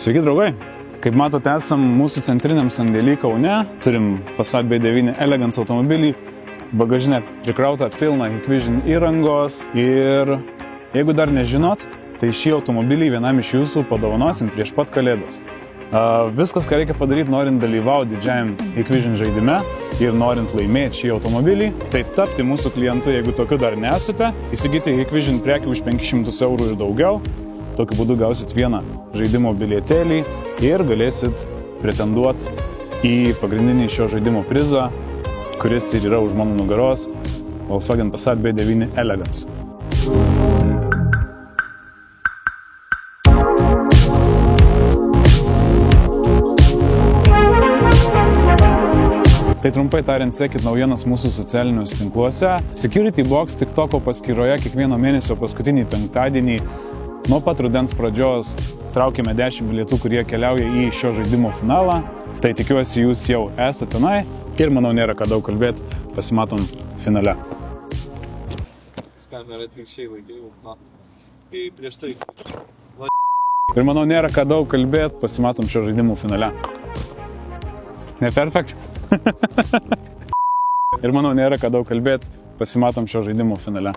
Sveiki, draugai! Kaip matote, esam mūsų centriniam sandėly Kaune, turim Passat B9 Elegance automobilį, bagažinę prikrautą pilną Hikvision įrangos ir jeigu dar nežinot, tai šį automobilį vienam iš jūsų padovanosim prieš pat Kalėdas. Viskas, ką reikia padaryti, norint dalyvauti didžiajam Hikvision žaidime ir norint laimėti šį automobilį, tai tapti mūsų klientu, jeigu tokiu dar nesate, įsigyti Hikvision prekių už 500 eurų ir daugiau. Tokiu būdu gausit vieną žaidimo bilietėlį ir galėsit pretenduoti į pagrindinį šio žaidimo prizą, kuris ir yra už mano nugaros Volkswagen Passat B9 Elegance. Tai trumpai tariant, sekit naujienas mūsų socialiniuose tinkluose. Security Box TikToko paskyroje kiekvieno mėnesio paskutinį penktadienį nuo pat rudens pradžios traukime 10 bilietų, kurie keliauja į šio žaidimo finalą. Tai tikiuosi, jūs jau esate tenai ir manau nėra ką daug kalbėti, pasimatom finale. Kamera atvirkščiai vaikai, kai prieš tai. Ir manau nėra ką daug kalbėti, pasimatom šio žaidimo finale. Ne perfekt? Ir manau nėra ką daug kalbėti, pasimatom šio žaidimo finale.